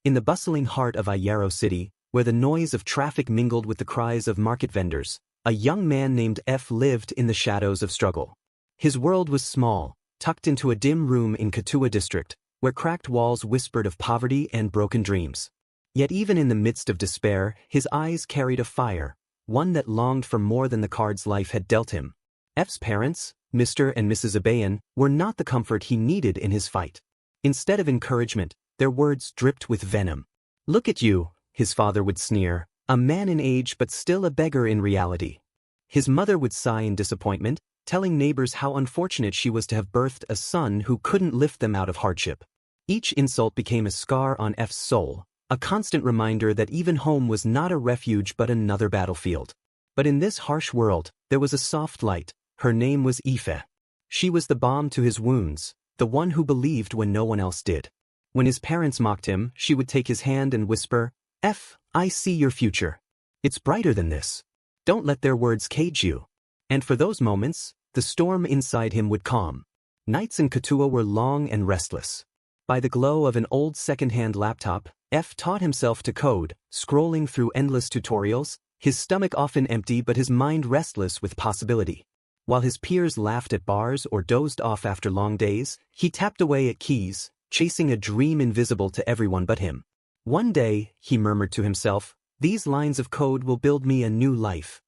In the bustling heart of Aiyero City, where the noise of traffic mingled with the cries of market vendors, a young man named F lived in the shadows of struggle. His world was small, tucked into a dim room in Katua district, where cracked walls whispered of poverty and broken dreams. Yet even in the midst of despair, his eyes carried a fire, one that longed for more than the cards life had dealt him. F's parents, Mr. and Mrs. Abayan, were not the comfort he needed in his fight. Instead of encouragement, their words dripped with venom. "Look at you," his father would sneer, "a man in age but still a beggar in reality." His mother would sigh in disappointment, telling neighbors how unfortunate she was to have birthed a son who couldn't lift them out of hardship. Each insult became a scar on F's soul, a constant reminder that even home was not a refuge but another battlefield. But in this harsh world, there was a soft light. Her name was Ife. She was the balm to his wounds, the one who believed when no one else did. When his parents mocked him, she would take his hand and whisper, "F, I see your future. It's brighter than this. Don't let their words cage you." And for those moments, the storm inside him would calm. Nights in Katua were long and restless. By the glow of an old second-hand laptop, F taught himself to code, scrolling through endless tutorials, his stomach often empty but his mind restless with possibility. While his peers laughed at bars or dozed off after long days, he tapped away at keys, chasing a dream invisible to everyone but him. One day, he murmured to himself, "These lines of code will build me a new life."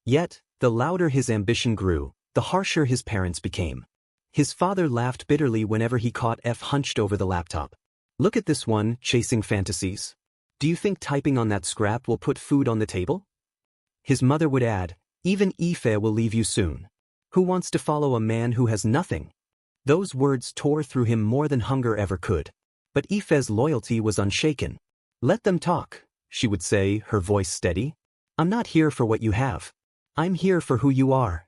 Yet, the louder his ambition grew, the harsher his parents became. His father laughed bitterly whenever he caught F hunched over the laptop. "Look at this one, chasing fantasies. Do you think typing on that scrap will put food on the table?" His mother would add, "Even Ife will leave you soon. Who wants to follow a man who has nothing?" Those words tore through him more than hunger ever could. But Ife's loyalty was unshaken. "Let them talk," she would say, her voice steady. "I'm not here for what you have. I'm here for who you are."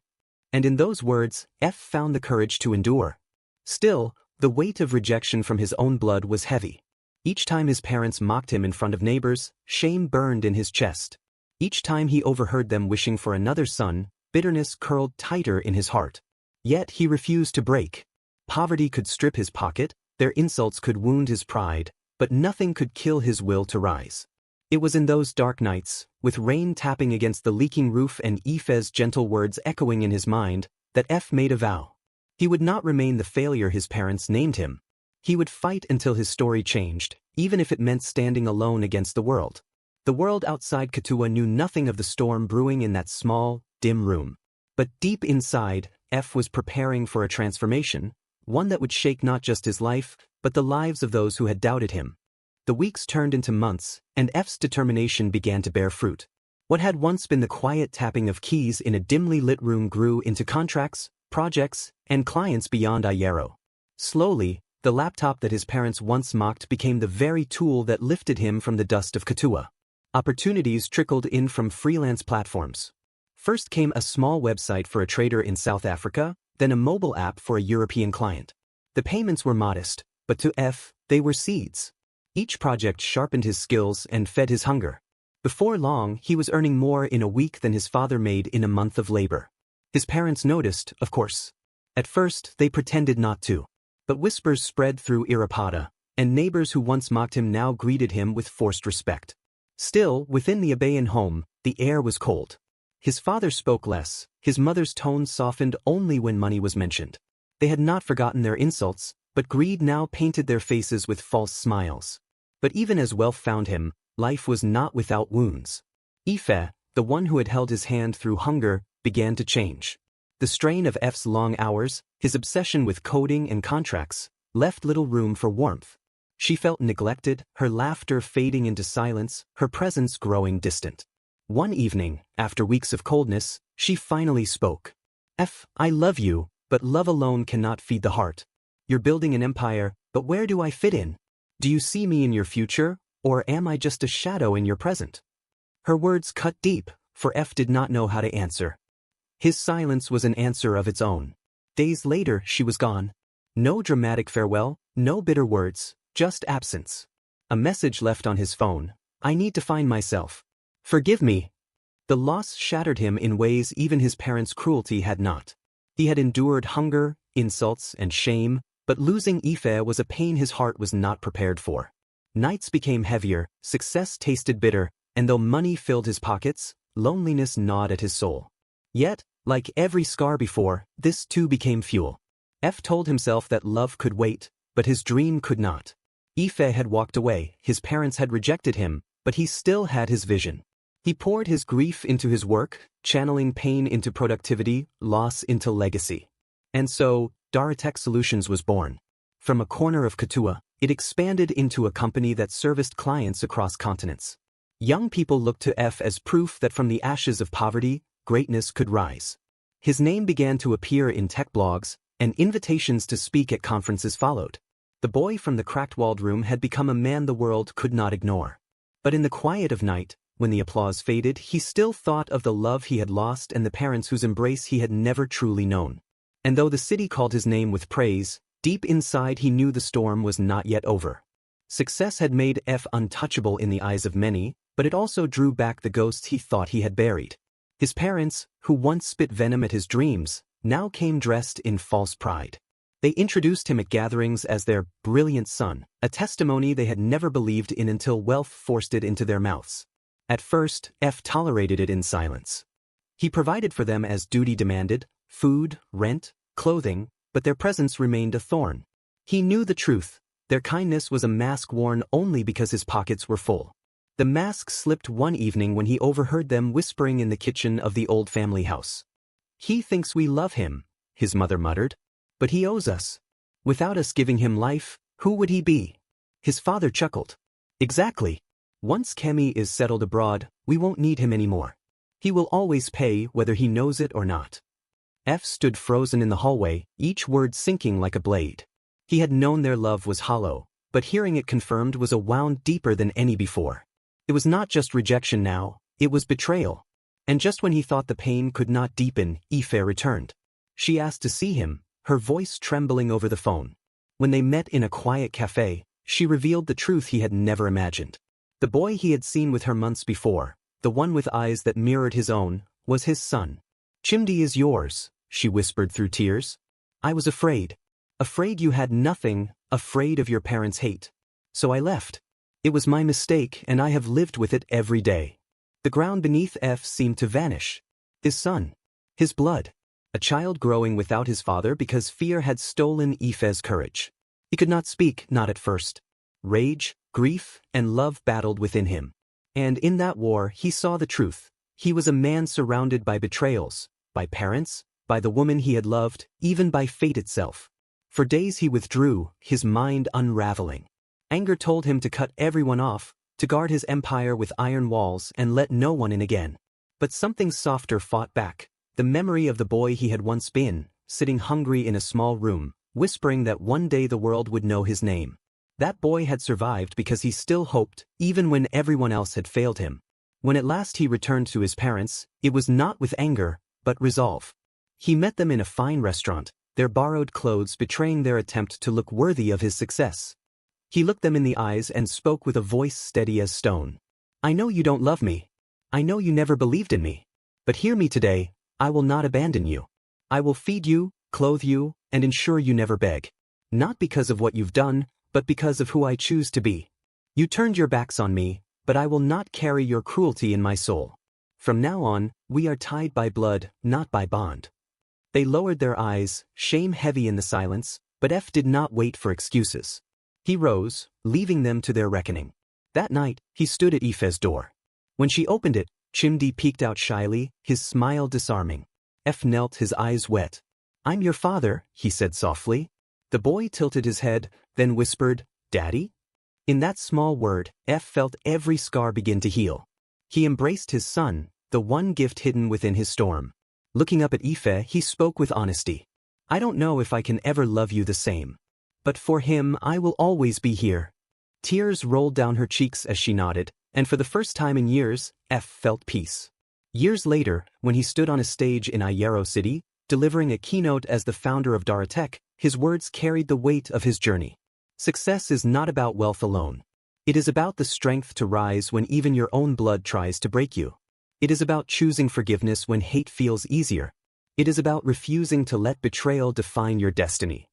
And in those words, F found the courage to endure. Still, the weight of rejection from his own blood was heavy. Each time his parents mocked him in front of neighbors, shame burned in his chest. Each time he overheard them wishing for another son, bitterness curled tighter in his heart. Yet he refused to break. Poverty could strip his pocket, their insults could wound his pride, but nothing could kill his will to rise. It was in those dark nights, with rain tapping against the leaking roof and Ife's gentle words echoing in his mind, that F made a vow. He would not remain the failure his parents named him. He would fight until his story changed, even if it meant standing alone against the world. The world outside Katua knew nothing of the storm brewing in that small, dim room. But deep inside, F was preparing for a transformation, one that would shake not just his life, but the lives of those who had doubted him. The weeks turned into months, and F's determination began to bear fruit. What had once been the quiet tapping of keys in a dimly lit room grew into contracts, projects, and clients beyond Aiyero. Slowly, the laptop that his parents once mocked became the very tool that lifted him from the dust of Katua. Opportunities trickled in from freelance platforms. First came a small website for a trader in South Africa, then a mobile app for a European client. The payments were modest, but to F, they were seeds. Each project sharpened his skills and fed his hunger. Before long, he was earning more in a week than his father made in a month of labor. His parents noticed, of course. At first, they pretended not to. But whispers spread through Irapada, and neighbors who once mocked him now greeted him with forced respect. Still, within the Abayan home, the air was cold. His father spoke less, his mother's tone softened only when money was mentioned. They had not forgotten their insults, but greed now painted their faces with false smiles. But even as wealth found him, life was not without wounds. Ife, the one who had held his hand through hunger, began to change. The strain of F's long hours, his obsession with coding and contracts, left little room for warmth. She felt neglected, her laughter fading into silence, her presence growing distant. One evening, after weeks of coldness, she finally spoke. "F, I love you, but love alone cannot feed the heart. You're building an empire, but where do I fit in? Do you see me in your future, or am I just a shadow in your present?" Her words cut deep, for F did not know how to answer. His silence was an answer of its own. Days later, she was gone. No dramatic farewell, no bitter words, just absence. A message left on his phone. "I need to find myself. Forgive me." The loss shattered him in ways even his parents' cruelty had not. He had endured hunger, insults, and shame, but losing Ife was a pain his heart was not prepared for. Nights became heavier, success tasted bitter, and though money filled his pockets, loneliness gnawed at his soul. Yet, like every scar before, this too became fuel. F told himself that love could wait, but his dream could not. Ife had walked away, his parents had rejected him, but he still had his vision. He poured his grief into his work, channeling pain into productivity, loss into legacy. And so, Daratech Solutions was born. From a corner of Katua, it expanded into a company that serviced clients across continents. Young people looked to F as proof that from the ashes of poverty, greatness could rise. His name began to appear in tech blogs, and invitations to speak at conferences followed. The boy from the cracked-walled room had become a man the world could not ignore. But in the quiet of night, when the applause faded, he still thought of the love he had lost and the parents whose embrace he had never truly known. And though the city called his name with praise, deep inside he knew the storm was not yet over. Success had made F untouchable in the eyes of many, but it also drew back the ghosts he thought he had buried. His parents, who once spit venom at his dreams, now came dressed in false pride. They introduced him at gatherings as their brilliant son, a testimony they had never believed in until wealth forced it into their mouths. At first, F tolerated it in silence. He provided for them as duty demanded, food, rent, clothing, but their presence remained a thorn. He knew the truth. Their kindness was a mask worn only because his pockets were full. The mask slipped one evening when he overheard them whispering in the kitchen of the old family house. "He thinks we love him," his mother muttered. "But he owes us. Without us giving him life, who would he be?" His father chuckled. "Exactly. Once Kemi is settled abroad, we won't need him anymore. He will always pay whether he knows it or not." F stood frozen in the hallway, each word sinking like a blade. He had known their love was hollow, but hearing it confirmed was a wound deeper than any before. It was not just rejection now, it was betrayal. And just when he thought the pain could not deepen, Ife returned. She asked to see him, her voice trembling over the phone. When they met in a quiet cafe, she revealed the truth he had never imagined. The boy he had seen with her months before, the one with eyes that mirrored his own, was his son. "Chimdi is yours," she whispered through tears. "I was afraid. Afraid you had nothing, afraid of your parents' hate. So I left. It was my mistake and I have lived with it every day." The ground beneath F seemed to vanish. His son. His blood. A child growing without his father because fear had stolen Ife's courage. He could not speak, not at first. Rage, grief, and love battled within him. And in that war he saw the truth. He was a man surrounded by betrayals, by parents, by the woman he had loved, even by fate itself. For days he withdrew, his mind unraveling. Anger told him to cut everyone off, to guard his empire with iron walls and let no one in again. But something softer fought back, the memory of the boy he had once been, sitting hungry in a small room, whispering that one day the world would know his name. That boy had survived because he still hoped, even when everyone else had failed him. When at last he returned to his parents, it was not with anger, but resolve. He met them in a fine restaurant, their borrowed clothes betraying their attempt to look worthy of his success. He looked them in the eyes and spoke with a voice steady as stone. "I know you don't love me. I know you never believed in me. But hear me today, I will not abandon you. I will feed you, clothe you, and ensure you never beg. Not because of what you've done, but because of who I choose to be. You turned your backs on me, but I will not carry your cruelty in my soul. From now on, we are tied by blood, not by bond." They lowered their eyes, shame heavy in the silence, but F did not wait for excuses. He rose, leaving them to their reckoning. That night, he stood at Ife's door. When she opened it, Chimdi peeked out shyly, his smile disarming. F knelt, his eyes wet. "I'm your father," he said softly. The boy tilted his head, then whispered, "Daddy?" In that small word, F felt every scar begin to heal. He embraced his son, the one gift hidden within his storm. Looking up at Ife, he spoke with honesty. "I don't know if I can ever love you the same. But for him, I will always be here." Tears rolled down her cheeks as she nodded, and for the first time in years, F felt peace. Years later, when he stood on a stage in Aiyero City, delivering a keynote as the founder of Daratech, his words carried the weight of his journey. Success is not about wealth alone. It is about the strength to rise when even your own blood tries to break you. It is about choosing forgiveness when hate feels easier. It is about refusing to let betrayal define your destiny.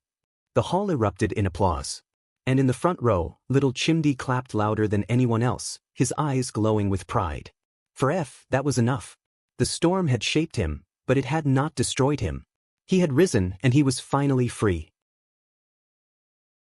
The hall erupted in applause. And in the front row, little Chimdi clapped louder than anyone else, his eyes glowing with pride. For F, that was enough. The storm had shaped him, but it had not destroyed him. He had risen and he was finally free.